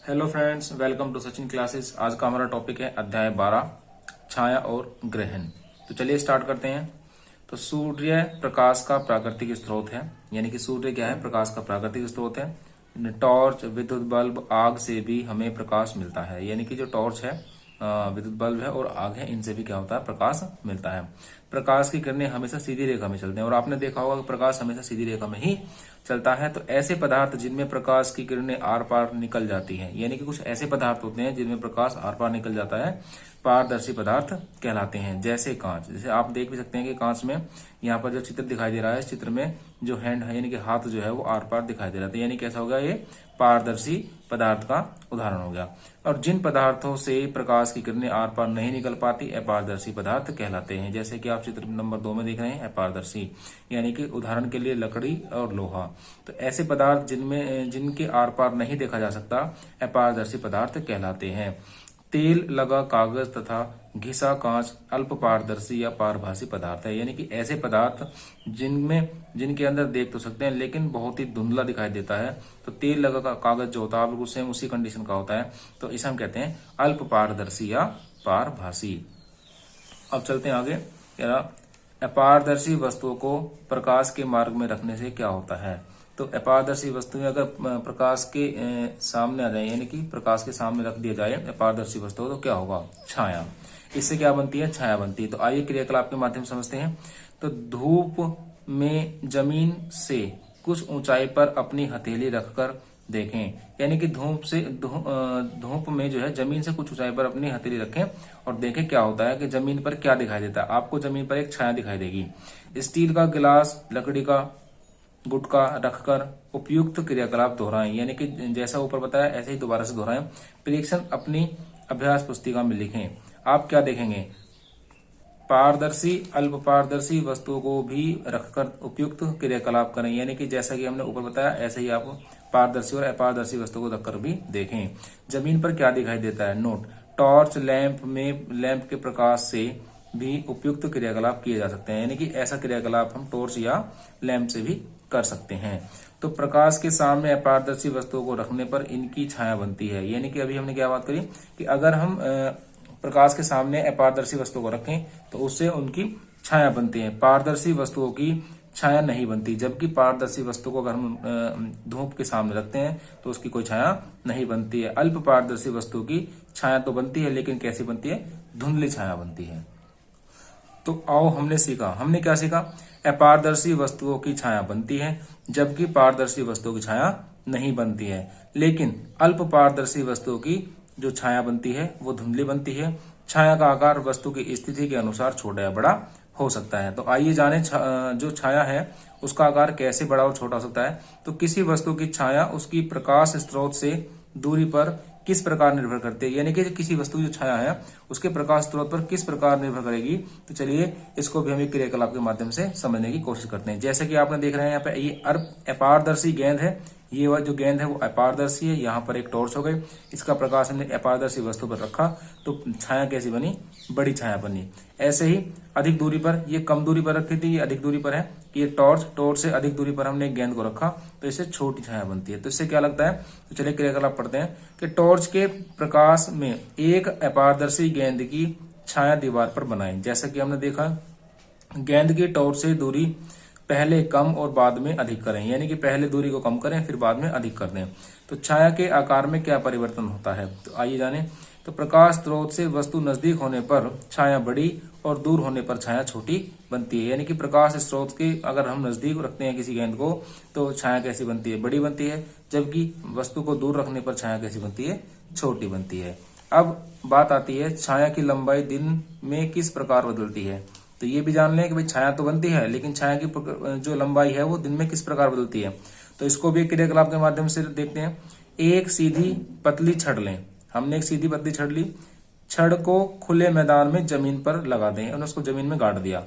Hello friends, welcome to Sachin classes. आज का हमारा टॉपिक है अध्याय 12 छाया और ग्रहण। तो चलिए स्टार्ट करते हैं। तो सूर्य प्रकाश का प्राकृतिक स्रोत है, यानी कि सूर्य क्या है? प्रकाश का प्राकृतिक स्रोत है। टॉर्च, विद्युत बल्ब, आग से भी हमें प्रकाश मिलता है, यानी कि जो टॉर्च है, विद्युत बल्ब है और आग है, इनसे भी क्या होता है? प्रकाश मिलता है। प्रकाश की किरणें हमेशा सीधी रेखा में चलते हैं और आपने देखा होगा कि प्रकाश हमेशा सीधी रेखा में ही चलता है। तो ऐसे पदार्थ जिनमें प्रकाश की किरणें आर पार निकल जाती हैं, यानी कि कुछ ऐसे पदार्थ होते हैं जिनमें प्रकाश आर पार निकल जाता है, पारदर्शी पदार्थ कहलाते हैं। जैसे कांच, जैसे आप देख भी सकते हैं कि कांच में यहाँ पर जो चित्र दिखाई दे रहा है, इस चित्र में जो हैंड है यानी कि हाथ जो है वो आर पार दिखाई दे रहा है, यानी कैसा होगा? ये पारदर्शी पदार्थ का उदाहरण हो गया। और जिन पदार्थों से प्रकाश की किरणें आर पार नहीं निकल पाती, अपारदर्शी पदार्थ कहलाते हैं। जैसे कि आप चित्र नंबर 2 में देख रहे हैं, अपारदर्शी, यानी कि उदाहरण के लिए लकड़ी और लोहा। तो ऐसे पदार्थ जिनके आर पार नहीं देखा जा सकता, अपारदर्शी पदार्थ कहलाते हैं। तेल लगा कागज तथा घिसा कांच अल्प पारदर्शी या पारभासी पदार्थ है, यानी कि ऐसे पदार्थ जिनके अंदर देख तो सकते हैं लेकिन बहुत ही धुंधला दिखाई देता है। तो तेल लगा कागज जो होता है बिल्कुल सेम उसी कंडीशन का होता है, तो इसे हम कहते हैं अल्प पारदर्शी या पारभासी। अब चलते हैं आगे। अपारदर्शी वस्तुओं को प्रकाश के मार्ग में रखने से क्या होता है? तो अपारदर्शी वस्तुएं अगर प्रकाश के सामने आ जाए, यानी कि प्रकाश के सामने रख दिया जाए अपारदर्शी वस्तु, तो क्या होगा? छाया। इससे क्या बनती है? छाया बनती है। तो आइए क्रियाकलाप के माध्यम से समझते हैं। तो धूप में जमीन से कुछ ऊंचाई पर अपनी हथेली रखकर देखें, यानी कि धूप में जो है जमीन से कुछ ऊंचाई पर अपनी हथेली रखें और देखें क्या होता है कि जमीन पर क्या दिखाई देता है। आपको जमीन पर एक छाया दिखाई देगी। स्टील का गिलास, लकड़ी का गुटका रखकर उपयुक्त क्रियाकलाप दोहराएं, यानी कि जैसा ऊपर बताया ऐसे ही दोबारा से दोहराएं। प्रेक्षण अपनी अभ्यास पुस्तिका में लिखें। आप क्या देखेंगे? पारदर्शी अल्प पारदर्शी वस्तुओं को भी रखकर उपयुक्त क्रियाकलाप करें, यानी कि जैसा कि हमने ऊपर बताया ऐसे ही आप पारदर्शी और अपारदर्शी वस्तुओं को रखकर भी देखें। जमीन पर क्या दिखाई देता है? नोट। टॉर्च लैंप के प्रकाश से भी उपयुक्त क्रियाकलाप किए जा सकते हैं, यानी कि ऐसा क्रियाकलाप हम टॉर्च या लैंप से भी कर सकते हैं। तो प्रकाश के सामने अपारदर्शी वस्तुओं को रखने पर इनकी छाया बनती है, यानी कि अभी हमने क्या बात करी कि अगर हम प्रकाश के सामने अपारदर्शी वस्तुओं को रखें तो उससे उनकी छाया बनती है। पारदर्शी वस्तुओं की छाया नहीं बनती, जबकि पारदर्शी वस्तु को अगर हम धूप के सामने रखते हैं तो उसकी कोई छाया नहीं बनती है। अल्प पारदर्शी वस्तु की छाया तो बनती है, लेकिन कैसी बनती है? धुंधली छाया बनती है। तो आओ हमने क्या सीखा? अपारदर्शी वस्तुओं की छाया बनती है, जबकि पारदर्शी वस्तुओं की छाया नहीं बनती है। लेकिन अल्प पारदर्शी वस्तुओं की जो छाया बनती है वो धुंधली बनती है। छाया का आकार वस्तु की स्थिति के अनुसार छोटा या बड़ा हो सकता है। तो आइए जाने जो छाया है उसका आकार कैसे बड़ा और छोटा हो सकता है। तो किसी वस्तु की छाया उसकी प्रकाश स्रोत से दूरी पर किस प्रकार निर्भर करती है, यानी कि किसी वस्तु की जो छाया है उसके प्रकाश स्रोत पर किस प्रकार निर्भर करेगी। तो चलिए इसको भी हम एक क्रियाकलाप के माध्यम से समझने की कोशिश करते हैं। जैसे कि आपने देख रहे हैं यहाँ पे ये अपारदर्शी गेंद है, ये जो गेंद है वो अपारदर्शी है। यहाँ पर एक टॉर्च हो गई, इसका प्रकाश हमने अपारदर्शी वस्तु पर रखा तो छाया कैसी बनी? बड़ी छाया बनी। ऐसे ही अधिक दूरी पर, ये कम दूरी पर रखी थी, ये अधिक दूरी पर है। ये टॉर्च से अधिक दूरी पर हमने एक गेंद को रखा तो इससे छोटी छाया बनती है। तो इससे क्या लगता है? तो चलिए क्रियाकलाप पढ़ते हैं कि टॉर्च के प्रकाश में एक अपारदर्शी गेंद की छाया दीवार पर बनाएं। जैसा कि हमने देखा, गेंद की टॉर्च से दूरी पहले कम और बाद में अधिक करें, यानी कि पहले दूरी को कम करें फिर बाद में अधिक कर दें। तो छाया के आकार में क्या परिवर्तन होता है? तो आइए जाने। तो प्रकाश स्रोत से वस्तु नजदीक होने पर छाया बड़ी और दूर होने पर छाया छोटी बनती है, यानी कि प्रकाश स्रोत के अगर हम नजदीक रखते हैं किसी गेंद को तो छाया कैसी बनती है? बड़ी बनती है, जबकि वस्तु को दूर रखने पर छाया कैसी बनती है? छोटी बनती है। अब बात आती है छाया की लंबाई दिन में किस प्रकार बदलती है। तो ये भी जान लें कि भाई छाया तो बनती है लेकिन छाया की जो लंबाई है वो दिन में किस प्रकार बदलती है। तो इसको भी क्रियाकलाप के माध्यम से देखते हैं। एक सीधी पतली छड़ लें, हमने एक सीधी पतली छड़ ली, छड़ को खुले मैदान में जमीन पर लगा दें और उसको जमीन में गाड़ दिया।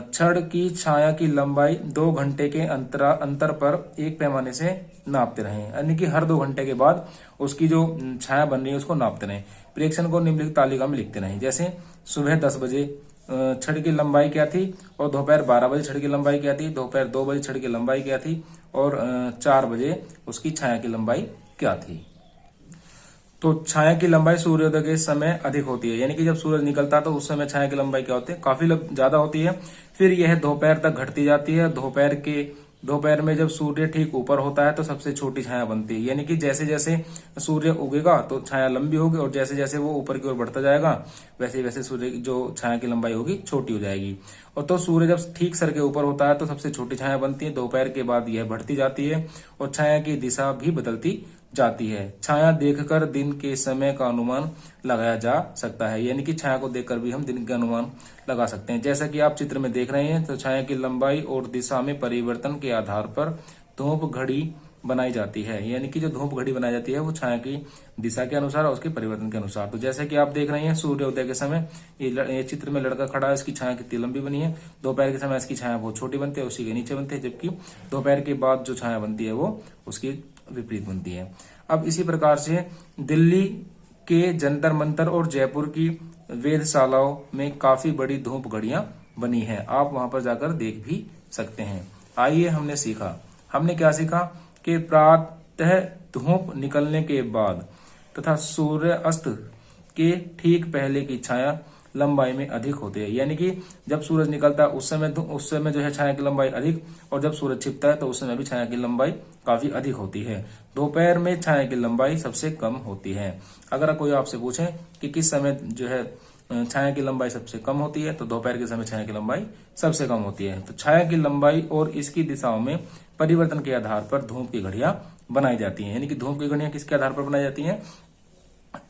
छड़ की छाया की लंबाई 2 घंटे के अंतर पर एक पैमाने से नापते रहें, यानी कि हर 2 घंटे के बाद उसकी जो छाया बन रही है उसको नापते रहें। प्रेक्षण को निम्नलिखित तालिका में लिखते रहें। जैसे सुबह 10 बजे छड़ की लंबाई क्या थी और दोपहर 12 बजे छड़ की लंबाई क्या थी, दोपहर 2 बजे छड़ की लंबाई क्या थी और 4 बजे उसकी छाया की लंबाई क्या थी। तो छाया की लंबाई सूर्योदय के समय अधिक होती है, यानी कि जब सूरज निकलता है तो उस समय छाया की लंबाई क्या होती है, काफी ज्यादा होती है। फिर यह दोपहर तक घटती जाती है। दोपहर में जब सूर्य ठीक ऊपर होता है तो सबसे छोटी छाया बनती है, यानी कि जैसे जैसे सूर्य उगेगा तो छाया लंबी होगी, और जैसे जैसे वो ऊपर की ओर बढ़ता जाएगा वैसे वैसे सूर्य की जो छाया की लंबाई होगी छोटी हो जाएगी। और तो सूर्य जब ठीक सर के ऊपर होता है तो सबसे छोटी छाया बनती है। दोपहर के बाद यह बढ़ती जाती है और छाया की दिशा भी बदलती जाती है। छाया देखकर दिन के समय का अनुमान लगाया जा सकता है, यानी कि छाया को देखकर भी हम दिन का अनुमान लगा सकते हैं। जैसा कि आप चित्र में देख रहे हैं, तो छाया की लंबाई और दिशा में परिवर्तन के आधार पर धूप घड़ी बनाई जाती है, यानी कि जो धूप घड़ी बनाई जाती है वो छाया की दिशा के अनुसार और उसके परिवर्तन के अनुसार। तो जैसे कि आप देख रहे हैं, सूर्योदय के समय ये चित्र में लड़का खड़ा है, इसकी छाया कितनी लंबी बनी है। दोपहर के समय इसकी छाया बहुत छोटी बनती है, उसी के नीचे बनती है, जबकि दोपहर के बाद जो छाया बनती है वो उसकी विपरीत बनती है। अब इसी प्रकार से दिल्ली के जंतर मंतर और जयपुर की वेधशालाओं में काफी बड़ी धूप घड़ियां बनी हैं। आप वहां पर जाकर देख भी सकते हैं। आइए, हमने क्या सीखा कि प्रातः धूप निकलने के बाद तथा सूर्य अस्त के ठीक पहले की छाया लंबाई में अधिक होती है, यानी कि जब सूरज निकलता है उस समय जो है छाया की लंबाई अधिक, और जब सूरज छिपता है तो उस समय भी छाया की लंबाई काफी अधिक होती है। दोपहर में छाया की लंबाई सबसे कम होती है। अगर कोई आपसे पूछे कि किस समय जो है छाया की लंबाई सबसे कम होती है, तो दोपहर के समय छाया की लंबाई सबसे कम होती है। तो छाया की लंबाई और इसकी दिशाओं में परिवर्तन के आधार पर धूप की घड़ियां बनाई जाती हैं, यानी कि धूप की घड़ियां किसके आधार पर बनाई जाती हैं,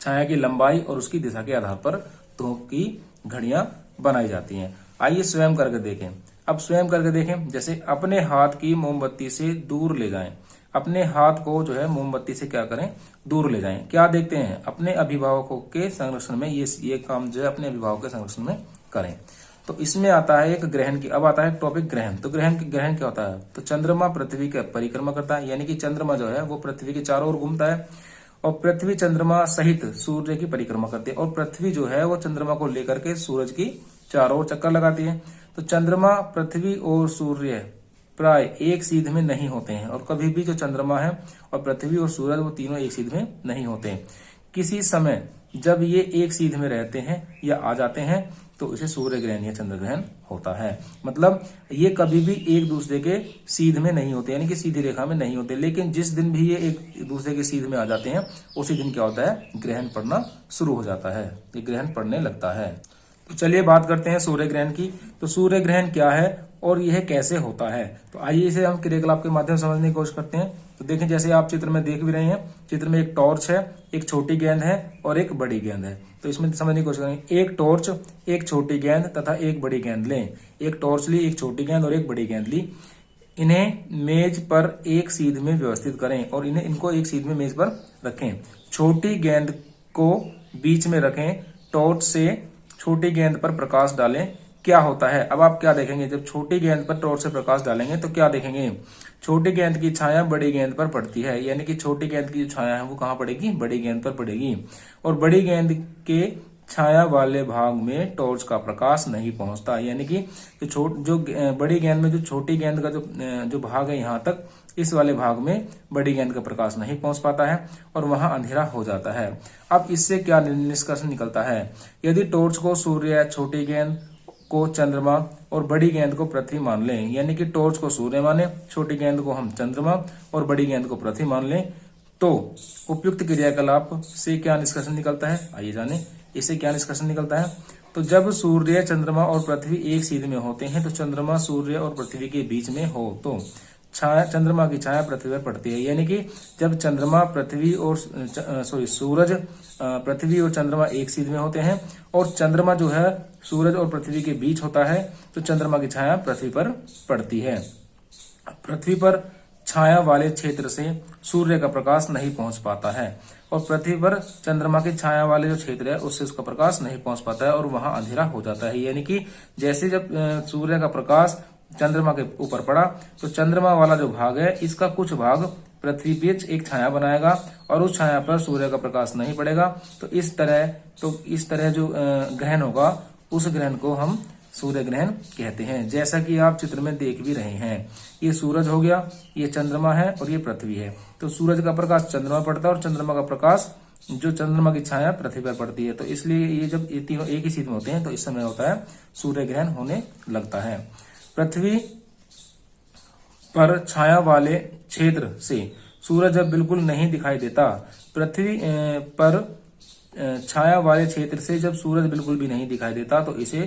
छाया की लंबाई और उसकी दिशा के आधार पर धूप की घड़ियां बनाई जाती हैं। आइए स्वयं करके देखें। अब स्वयं करके देखें, जैसे अपने हाथ की मोमबत्ती से दूर ले जाएं। अपने हाथ को जो है मोमबत्ती से क्या करें, दूर ले जाएं। क्या देखते हैं, अपने अभिभावकों के संरक्षण में ये काम जो है अपने अभिभावकों के संरक्षण में करें। तो इसमें आता है एक ग्रहण की, अब आता है टॉपिक ग्रहण। तो ग्रहण क्या होता है, तो चंद्रमा पृथ्वी का परिक्रमा करता है, यानी कि चंद्रमा जो है वो पृथ्वी के चारों ओर घूमता है, और पृथ्वी चंद्रमा सहित सूर्य की परिक्रमा करती है, और पृथ्वी जो है वो चंद्रमा को लेकर के सूरज की चारों ओर चक्कर लगाती है। तो चंद्रमा, पृथ्वी और सूर्य प्राय एक सीध में नहीं होते हैं, और कभी भी जो चंद्रमा है और पृथ्वी और सूरज वो तीनों एक सीध में नहीं होते हैं। किसी समय जब ये एक सीध में रहते हैं या आ जाते हैं तो इसे सूर्य ग्रहण या चंद्र ग्रहण होता है। मतलब ये कभी भी एक दूसरे के सीध में नहीं होते, यानी कि सीधी रेखा में नहीं होते, लेकिन जिस दिन भी ये एक दूसरे के सीध में आ जाते हैं उसी दिन क्या होता है, ग्रहण पड़ना शुरू हो जाता है, ये ग्रहण पड़ने लगता है। तो चलिए बात करते हैं सूर्य ग्रहण की। तो सूर्य ग्रहण क्या है और यह कैसे होता है, तो आइए इसे हम क्रियाकलाप के माध्यम से समझने की कोशिश करते हैं। तो देखें, जैसे आप चित्र में देख भी रहे हैं, चित्र में एक टॉर्च है, एक छोटी गेंद है और एक बड़ी गेंद है। तो इसमें समझने की कोशिश करेंगे। एक टॉर्च, एक छोटी गेंद तथा एक बड़ी गेंद लें। एक टॉर्च ली, एक छोटी गेंद और एक बड़ी गेंद ली। इन्हें मेज पर एक सीध में व्यवस्थित करें और इनको एक सीध में मेज पर रखें। छोटी गेंद को बीच में रखें। टॉर्च से छोटी गेंद पर प्रकाश डालें। क्या होता है, अब आप क्या देखेंगे, जब छोटी गेंद पर टॉर्च से प्रकाश डालेंगे तो क्या देखेंगे, छोटी गेंद की छाया बड़ी गेंद पर पड़ती है, यानी कि छोटी गेंद की जो छाया है वो कहाँ पड़ेगी, बड़ी गेंद पर पड़ेगी, और बड़ी गेंद के छाया वाले भाग में टॉर्च का प्रकाश नहीं पहुंचता, यानी कि जो बड़ी गेंद में जो छोटी गेंद का जो भाग है यहाँ तक, इस वाले भाग में बड़ी गेंद का प्रकाश नहीं पहुंच पाता है और वहां अंधेरा हो जाता है। अब इससे क्या निष्कर्ष निकलता है, यदि टॉर्च को सूर्य, छोटी गेंद को चंद्रमा और बड़ी गेंद को पृथ्वी मान लें, यानी कि टॉर्च को सूर्य माने, छोटी गेंद को हम चंद्रमा और बड़ी गेंद को पृथ्वी मान लें, तो उपयुक्त क्रियाकलाप से क्या निष्कर्ष निकलता है, आइए जाने इससे क्या निष्कर्ष निकलता है। तो जब सूर्य, चंद्रमा और पृथ्वी एक सीध में होते हैं, तो चंद्रमा सूर्य और पृथ्वी के बीच में हो तो चंद्रमा की छाया पृथ्वी पर पड़ती है, यानी कि जब चंद्रमा, पृथ्वी और सूरज, पृथ्वी और चंद्रमा एक सीध में होते हैं और चंद्रमा जो है सूरज और पृथ्वी के बीच होता है, तो चंद्रमा की छाया पृथ्वी पर पड़ती है। पृथ्वी पर छाया वाले क्षेत्र से सूर्य का प्रकाश नहीं पहुंच पाता है, और पृथ्वी पर चंद्रमा की छाया वाले जो क्षेत्र है उससे उसका प्रकाश नहीं पहुंच पाता है और वहां अंधेरा हो जाता है। यानी कि जैसे जब सूर्य का प्रकाश चंद्रमा के ऊपर पड़ा, तो चंद्रमा वाला जो भाग है इसका कुछ भाग पृथ्वी पे एक छाया बनाएगा और उस छाया पर सूर्य का प्रकाश नहीं पड़ेगा। तो इस तरह जो ग्रहण होगा, उस ग्रहण को हम सूर्य ग्रहण कहते हैं। जैसा कि आप चित्र में देख भी रहे हैं, ये सूरज हो गया, ये चंद्रमा है और ये पृथ्वी है। तो सूरज का प्रकाश चंद्रमा पर पड़ता है और चंद्रमा का प्रकाश जो चंद्रमा की छाया पृथ्वी पर पड़ती है। तो इसलिए ये जब ये तीनों एक ही सीध में होते हैं तो इस समय होता है सूर्य ग्रहण होने लगता है। पृथ्वी पर छाया वाले क्षेत्र से सूरज जब बिल्कुल नहीं दिखाई देता, पृथ्वी पर छाया वाले क्षेत्र से जब सूरज बिल्कुल भी नहीं दिखाई देता तो इसे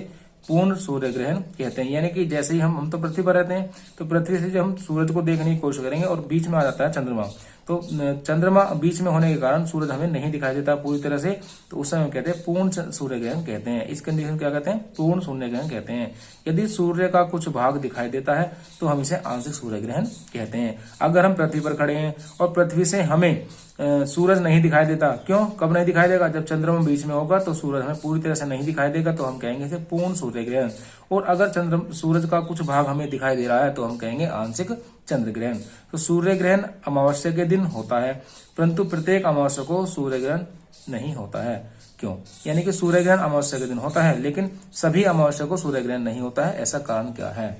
पूर्ण सूर्य ग्रहण कहते हैं। यानी कि जैसे ही हम तो पृथ्वी पर रहते हैं, तो पृथ्वी से जब हम सूरज को देखने की कोशिश करेंगे और बीच में आ जाता है चंद्रमा, तो चंद्रमा बीच में होने के कारण सूरज हमें नहीं दिखाई देता पूरी तरह से, तो उस समय हम कहते हैं पूर्ण सूर्य ग्रहण कहते हैं। इस कंडीशन क्या कहते हैं? पूर्ण सूर्य ग्रहण कहते हैं। यदि सूर्य का कुछ भाग दिखाई देता है तो हम इसे आंशिक सूर्य ग्रहण कहते हैं। अगर हम पृथ्वी पर खड़े हैं और पृथ्वी से हमें सूरज नहीं दिखाई देता, क्यों? कब नहीं दिखाई देगा? जब चंद्रमा बीच में होगा तो सूरज हमें पूरी तरह से नहीं दिखाई देगा, तो हम कहेंगे इसे पूर्ण सूर्य ग्रहण। और अगर सूरज का कुछ भाग हमें दिखाई दे रहा है तो हम कहेंगे आंशिक चंद्र ग्रहण। तो सूर्य ग्रहण अमावस्या के दिन होता है, परंतु प्रत्येक अमावस्या को सूर्य ग्रहण नहीं होता है। क्यों? यानी कि सूर्य ग्रहण अमावस्या के दिन होता है लेकिन सभी अमावस्या को सूर्य ग्रहण नहीं होता है। ऐसा कारण क्या है?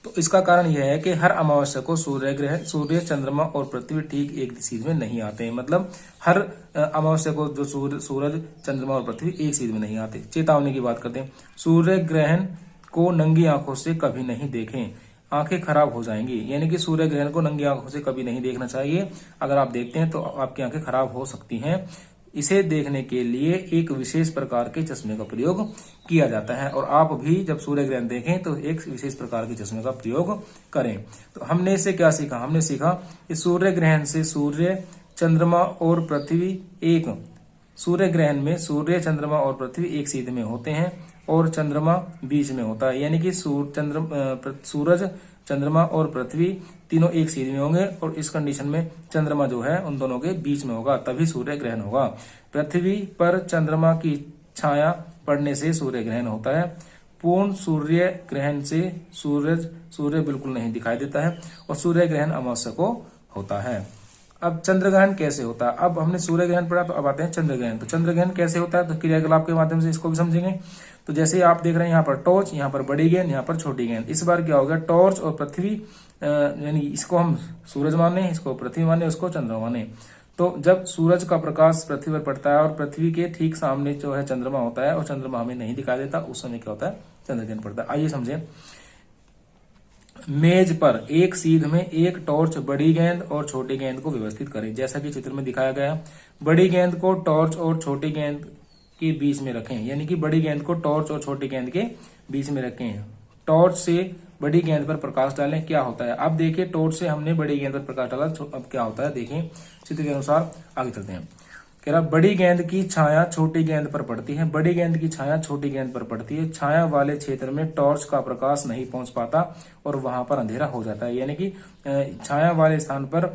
तो इसका कारण यह है कि हर अमावस्या को सूर्य, चंद्रमा और पृथ्वी ठीक एक सीध में नहीं आते हैं। मतलब हर अमावस्या को जो सूरज, चंद्रमा और पृथ्वी एक सीध में नहीं आते। चेतावनी की बात करते हैं, सूर्य ग्रहण को नंगी आंखों से कभी नहीं देखें, आंखें खराब हो जाएंगी। यानी कि सूर्य ग्रहण को नंगी आंखों से कभी नहीं देखना चाहिए। अगर आप देखते हैं तो आपकी आंखें खराब हो सकती हैं। इसे देखने के लिए एक विशेष प्रकार के चश्मे का प्रयोग किया जाता है, और आप भी जब सूर्य ग्रहण देखें तो एक विशेष प्रकार के चश्मे का प्रयोग करें। तो हमने इससे क्या सीखा? हमने सीखा कि सूर्य ग्रहण से सूर्य, चंद्रमा और पृथ्वी एक सूर्य ग्रहण में सूर्य, चंद्रमा और पृथ्वी एक सीध में होते हैं और चंद्रमा बीच में होता है। यानी कि सूरज, चंद्रमा और पृथ्वी तीनों एक सीध में होंगे और इस कंडीशन में चंद्रमा जो है उन दोनों के बीच में होगा, तभी सूर्य ग्रहण होगा। पृथ्वी पर चंद्रमा की छाया पड़ने से सूर्य ग्रहण होता है। पूर्ण सूर्य ग्रहण से सूर्य बिल्कुल नहीं दिखाई देता है और सूर्य ग्रहण अमावस्या को होता है। अब चंद्र ग्रहण कैसे होता है? अब हमने सूर्य ग्रहण पढ़ा, तो अब आते हैं चंद्र ग्रहण। तो चंद्र ग्रहण कैसे होता है? तो क्रियाकलाप के माध्यम से इसको भी समझेंगे। तो जैसे आप देख रहे हैं यहाँ पर टॉर्च, यहाँ पर बड़ी गेंद, यहाँ पर छोटी गेंद। इस बार क्या हो गया? टॉर्च और पृथ्वी, यानी इसको हम सूरज माने, इसको पृथ्वी माने, उसको चंद्रमा माने। तो जब सूरज का प्रकाश पृथ्वी पर पड़ता है और पृथ्वी के ठीक सामने जो है चंद्रमा होता है और चंद्रमा हमें नहीं दिखाई देता, उस समय क्या होता है? चंद्र ग्रहण पड़ता है। आइए समझें। मेज पर एक सीध में एक टॉर्च, बड़ी गेंद और छोटी गेंद को व्यवस्थित करें, जैसा कि चित्र में दिखाया गया। बड़ी गेंद को टॉर्च और छोटी गेंद के बीच में रखें, यानी कि बड़ी गेंद को टॉर्च और छोटी गेंद के बीच में रखें। टॉर्च से बड़ी गेंद पर प्रकाश डालें। क्या होता है? अब देखिए, टॉर्च से हमने बड़ी गेंद पर प्रकाश डाला, अब क्या होता है देखिए चित्र के अनुसार। आगे चलते हैं। कह रहा बड़ी गेंद की छाया छोटी गेंद पर पड़ती है। बड़ी गेंद की छाया छोटी गेंद पर पड़ती है। छाया वाले क्षेत्र में टॉर्च का प्रकाश नहीं पहुंच पाता और वहां पर अंधेरा हो जाता है। यानी कि छाया वाले स्थान पर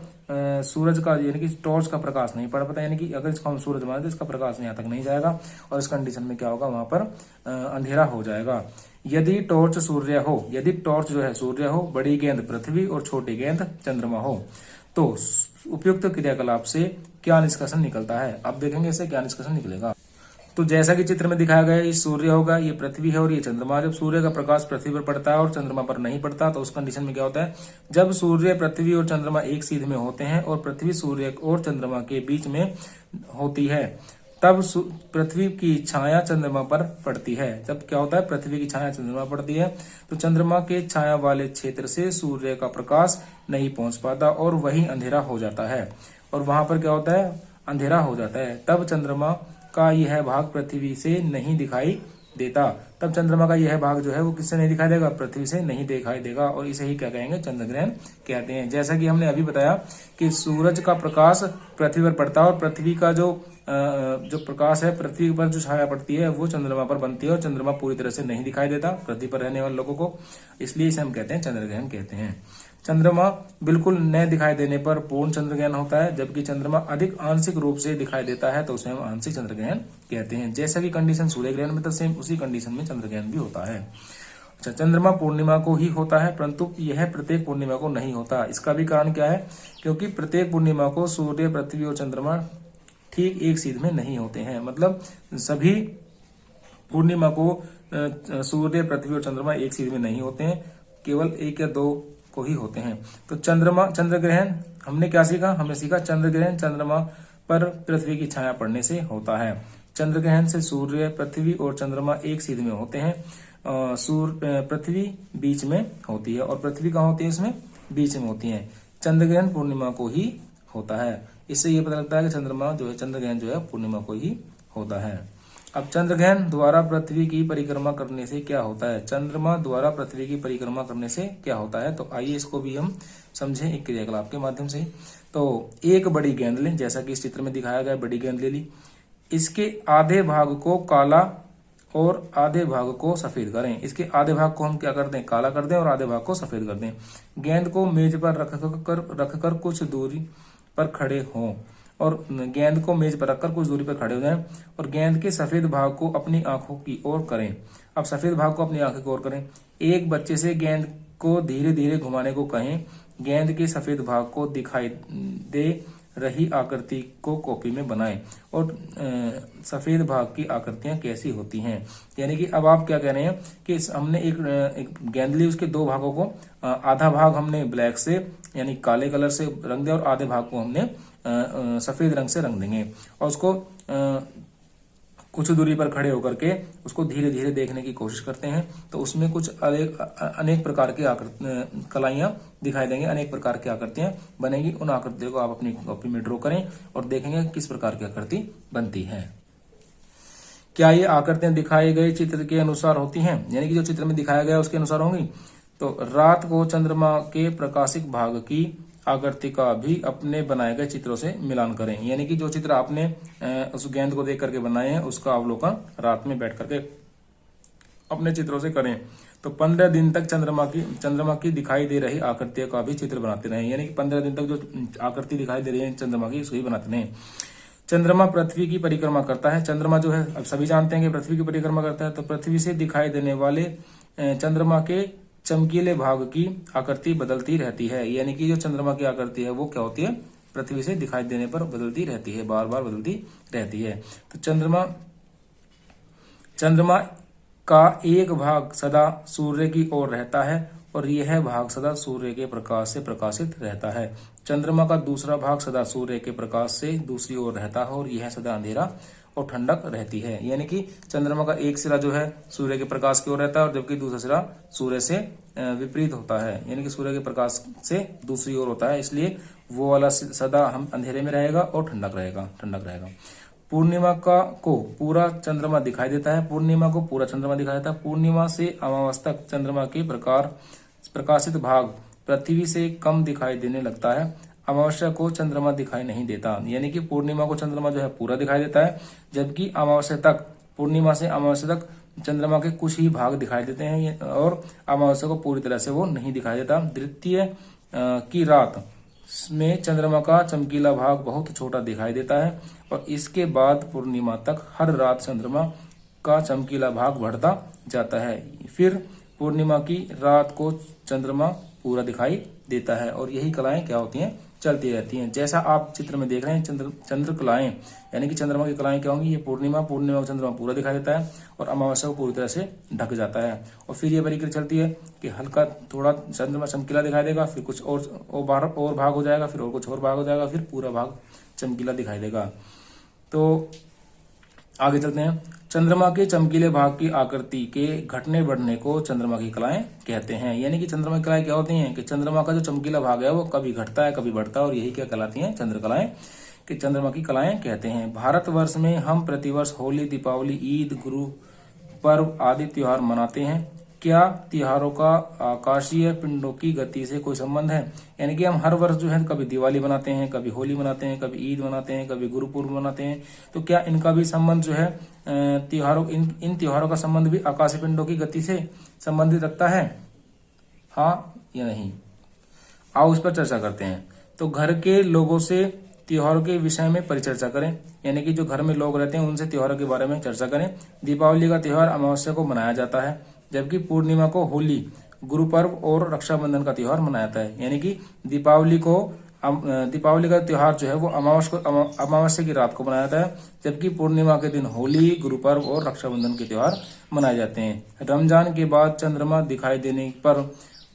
सूरज का, यानी कि टॉर्च का प्रकाश नहीं पड़ पाता। यानी कि अगर इसको हम सूरज माने तो इसका प्रकाश यहाँ तक नहीं जाएगा और इस कंडीशन में क्या होगा? वहां पर अंधेरा हो जाएगा। यदि टॉर्च सूर्य हो, यदि टॉर्च जो है सूर्य हो, बड़ी गेंद पृथ्वी और छोटी गेंद चंद्रमा हो, तो उपयुक्त क्रियाकलाप से क्या निष्कर्षण निकलता है? अब देखेंगे इससे क्या निष्कर्षण निकलेगा। तो जैसा कि चित्र में दिखाया गया है, ये सूर्य होगा, ये पृथ्वी है और ये चंद्रमा। जब सूर्य का प्रकाश पृथ्वी पर पड़ता है और चंद्रमा पर नहीं पड़ता, तो उस कंडीशन में क्या होता है? जब सूर्य, पृथ्वी और चंद्रमा एक सीध में होते हैं और पृथ्वी सूर्य और चंद्रमा के बीच में होती है, तब पृथ्वी की छाया चंद्रमा पर पड़ती है। जब क्या होता है? पृथ्वी की छाया चंद्रमा पड़ती है तो चंद्रमा के छाया वाले क्षेत्र से सूर्य का प्रकाश नहीं पहुंच पाता और वही अंधेरा हो जाता है और वहां पर क्या होता है? अंधेरा हो जाता है। तब चंद्रमा का यह भाग पृथ्वी से नहीं दिखाई देता। तब चंद्रमा का यह भाग जो है वो किससे नहीं दिखाई देगा? पृथ्वी से नहीं दिखाई देगा और इसे ही क्या कहेंगे? चंद्र ग्रहण कहते हैं। जैसा कि हमने अभी बताया कि सूरज का प्रकाश पृथ्वी पर पड़ता है और पृथ्वी का जो प्रकाश है, पृथ्वी पर जो छाया पड़ती है वो चंद्रमा पर बनती है और चंद्रमा पूरी तरह से नहीं दिखाई देता पृथ्वी पर रहने वाले लोगों को, इसलिए इसे हम कहते हैं चंद्र ग्रहण कहते हैं। चंद्रमा बिल्कुल न दिखाई देने पर पूर्ण चंद्र ग्रहण होता है, जबकि चंद्रमा अधिक आंशिक रूप से दिखाई देता है तो उसे हम आंशिक चंद्र ग्रहण कहते हैं। जैसा कि कंडीशन सूर्य ग्रहण में था, सेम उसी कंडीशन में चंद्र ग्रहण भी होता है। अच्छा, चंद्रमा पूर्णिमा को ही होता है, परंतु यह प्रत्येक पूर्णिमा को नहीं होता। इसका भी कारण क्या है? क्योंकि प्रत्येक पूर्णिमा को सूर्य, पृथ्वी और चंद्रमा ठीक एक सीध में नहीं होते हैं। मतलब सभी पूर्णिमा को सूर्य, पृथ्वी और चंद्रमा एक सीध में नहीं होते हैं, केवल एक या दो को ही होते हैं। तो चंद्र ग्रहण हमने क्या सीखा? हमने सीखा चंद्र ग्रहण चंद्रमा पर पृथ्वी की छाया पड़ने से होता है। चंद्र ग्रहण से सूर्य, पृथ्वी और चंद्रमा एक सीध में होते हैं। पृथ्वी बीच में होती है और पृथ्वी कहाँ होती है, इसमें बीच में होती है। चंद्र ग्रहण पूर्णिमा को ही होता है। इससे ये पता लगता है कि चंद्रमा जो है, चंद्र ग्रहण जो है पूर्णिमा को ही होता है। अब चंद्र ग्रहण द्वारा पृथ्वी की परिक्रमा करने से क्या होता है? चंद्रमा द्वारा पृथ्वी की परिक्रमा करने से क्या होता है? तो आइए इसको भी हम समझें एक क्रियाकलाप के माध्यम से। तो एक बड़ी गेंद लें, जैसा कि इस चित्र में दिखाया गया, बड़ी गेंद ले ली। इसके आधे भाग को काला और आधे भाग को सफेद करें। इसके आधे भाग को हम क्या कर दें? काला कर दें और आधे भाग को सफेद कर दें। गेंद को मेज पर रखकर कुछ दूरी पर खड़े हों और गेंद को मेज पर रखकर कुछ दूरी पर खड़े हो जाएं और गेंद के सफेद भाग को अपनी आंखों की ओर करें। अब सफेद भाग को अपनी आंखों की ओर करें। एक बच्चे से गेंद को धीरे धीरे घुमाने को कहें। गेंद के सफेद भाग को दिखाई दे रही आकृति को कॉपी में बनाएं और सफेद भाग की आकृतियां कैसी होती हैं। यानी कि अब आप क्या कह रहे हैं कि हमने एक गेंद ली, उसके दो भागों को, आधा भाग हमने ब्लैक से यानी काले कलर से रंग दिया और आधे भाग को हमने सफेद रंग से रंग देंगे और उसको कुछ दूरी पर खड़े होकर के उसको धीरे धीरे देखने की कोशिश करते हैं। तो उसमें कुछ अनेक प्रकार की कलाइयां दिखाई देंगे, अनेक प्रकार की आकृतियां बनेगी। उन आकृतियों को आप अपनी कॉपी में ड्रॉ करें और देखेंगे किस प्रकार की आकृति बनती है। क्या ये आकृतियां दिखाए गए चित्र के अनुसार होती हैं? यानी कि जो चित्र में दिखाया गया उसके अनुसार होंगी। तो रात को चंद्रमा के प्रकाशिक भाग की आकृति का भी अपने बनाए गए चित्रों से मिलान करें। यानी कि जो चित्र आपने उस गेंद को देख करके बनाए हैं उसका अवलोकन रात में बैठ करके अपने चित्रों से करें। तो 15 दिन तक चंद्रमा की दिखाई दे रही आकृतियों का भी चित्र बनाते रहें। यानी कि 15 दिन तक जो आकृति दिखाई दे रही है चंद्रमा की, उसको ही बनाते रहें। चंद्रमा पृथ्वी की परिक्रमा करता है। चंद्रमा जो है, अब सभी जानते हैं कि पृथ्वी की परिक्रमा करता है। तो पृथ्वी से दिखाई देने वाले चंद्रमा के चमकीले भाग की आकृति बदलती रहती है। यानी कि जो चंद्रमा की आकृति है वो क्या होती है? पृथ्वी से दिखाई देने पर बदलती रहती है, बार बार बदलती रहती है। तो चंद्रमा का एक भाग सदा सूर्य की ओर रहता है और यह भाग सदा सूर्य के प्रकाश से प्रकाशित रहता है। चंद्रमा का दूसरा भाग सदा सूर्य के प्रकाश से दूसरी ओर रहता है और यह सदा अंधेरा और ठंडक रहती है। यानी कि चंद्रमा का एक सिरा जो है सूर्य के प्रकाश की ओर रहता है और जबकि दूसरा सिरा सूर्य से विपरीत होता है, यानी कि सूर्य के प्रकाश से दूसरी ओर होता है। इसलिए वो वाला सदा हम अंधेरे में रहेगा और ठंडक रहेगा। पूर्णिमा को पूरा चंद्रमा दिखाई देता है। पूर्णिमा को पूरा चंद्रमा दिखाई देता है। पूर्णिमा से अमावस्या तक चंद्रमा के प्रकाशित भाग पृथ्वी से कम दिखाई देने लगता है। अमावस्या को चंद्रमा दिखाई नहीं देता। यानी कि पूर्णिमा को चंद्रमा जो है पूरा दिखाई देता है, जबकि पूर्णिमा से अमावस्या तक चंद्रमा के कुछ ही भाग दिखाई देते हैं और अमावस्या को पूरी तरह से वो नहीं दिखाई देता। द्वितीय की रात में चंद्रमा का चमकीला भाग बहुत छोटा दिखाई देता है और इसके बाद पूर्णिमा तक हर रात चंद्रमा का चमकीला भाग बढ़ता जाता है। फिर पूर्णिमा की रात को चंद्रमा पूरा दिखाई देता है और यही कलाएं क्या होती हैं? चलती रहती हैं। जैसा आप चित्र में देख रहे हैं चंद्र कलाएं, यानी कि चंद्रमा की कलाएं क्या होंगी? ये पूर्णिमा को चंद्रमा पूरा दिखाई देता है और अमावस्या को पूरी तरह से ढक जाता है। और फिर ये प्रक्रिया चलती है कि हल्का थोड़ा चंद्रमा चमकीला दिखाई देगा, फिर कुछ और भाग हो जाएगा, फिर और कुछ और भाग हो जाएगा, फिर पूरा भाग चमकीला दिखाई देगा। तो आगे चलते हैं। चंद्रमा के चमकीले भाग की आकृति के घटने बढ़ने को चंद्रमा की कलाएं कहते हैं। यानी कि चंद्रमा की कलाएं क्या होती हैं कि चंद्रमा का जो चमकीला भाग है वो कभी घटता है कभी बढ़ता है और यही क्या कहलाती हैं? चंद्रकलाएं, कि चंद्रमा की कलाएं कहते हैं। भारतवर्ष में हम प्रतिवर्ष होली, दीपावली, ईद, गुरु पर्व आदि त्योहार मनाते हैं। क्या त्योहारों का आकाशीय पिंडों की गति से कोई संबंध है? यानी कि हम हर वर्ष जो है कभी दिवाली मनाते हैं, कभी होली मनाते हैं, कभी ईद मनाते हैं, कभी गुरुपुर्व मनाते हैं। तो क्या इनका भी संबंध जो है इन त्योहारों का संबंध भी आकाशीय पिंडों की गति से संबंधित रखता है? हाँ या नहीं? आओ उस पर चर्चा करते हैं। तो घर के लोगों से त्योहारों के विषय में परिचर्चा करें। यानी कि जो घर में लोग रहते हैं उनसे त्योहारों के बारे में चर्चा करें। दीपावली का त्योहार अमावस्या को मनाया जाता है, जबकि पूर्णिमा को होली, गुरु पर्व और रक्षाबंधन का त्योहार मनाया जाता है। यानी कि दीपावली का त्योहार जो है वो अमावस्या की रात को मनाया जाता है, जबकि पूर्णिमा के दिन होली, गुरु पर्व और रक्षाबंधन के त्योहार मनाए जाते हैं। रमजान के बाद चंद्रमा दिखाई देने पर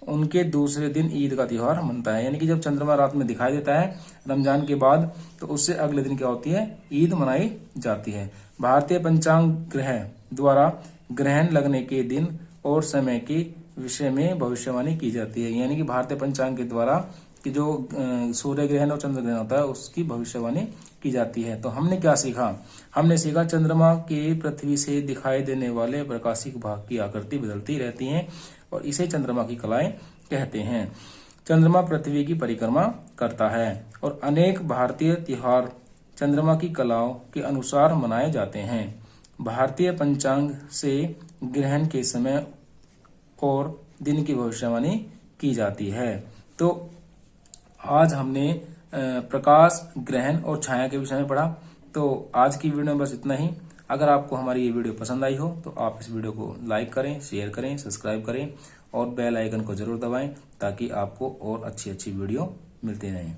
उनके दूसरे दिन ईद का त्योहार मनता है। यानी कि जब चंद्रमा रात में दिखाई देता है रमजान के बाद, तो उससे अगले दिन क्या होती है, ईद मनाई जाती है। भारतीय पंचांग ग्रह द्वारा ग्रहण लगने के दिन और समय के विषय में भविष्यवाणी की जाती है। यानी कि भारतीय पंचांग के द्वारा कि जो सूर्य ग्रहण और चंद्र ग्रहण होता है उसकी भविष्यवाणी की जाती है। तो हमने क्या सीखा, हमने सीखा चंद्रमा के पृथ्वी से दिखाई देने वाले प्रकाशिक भाग की आकृति बदलती रहती है और इसे चंद्रमा की कलाएं कहते हैं। चंद्रमा पृथ्वी की परिक्रमा करता है और अनेक भारतीय त्योहार चंद्रमा की कलाओं के अनुसार मनाए जाते हैं। भारतीय पंचांग से ग्रहण के समय और दिन की भविष्यवाणी की जाती है। तो आज हमने प्रकाश, ग्रहण और छाया के विषय में पढ़ा। तो आज की वीडियो में बस इतना ही। अगर आपको हमारी ये वीडियो पसंद आई हो तो आप इस वीडियो को लाइक करें, शेयर करें, सब्सक्राइब करें और बेल आइकन को जरूर दबाएं ताकि आपको और अच्छी वीडियो मिलती रहें।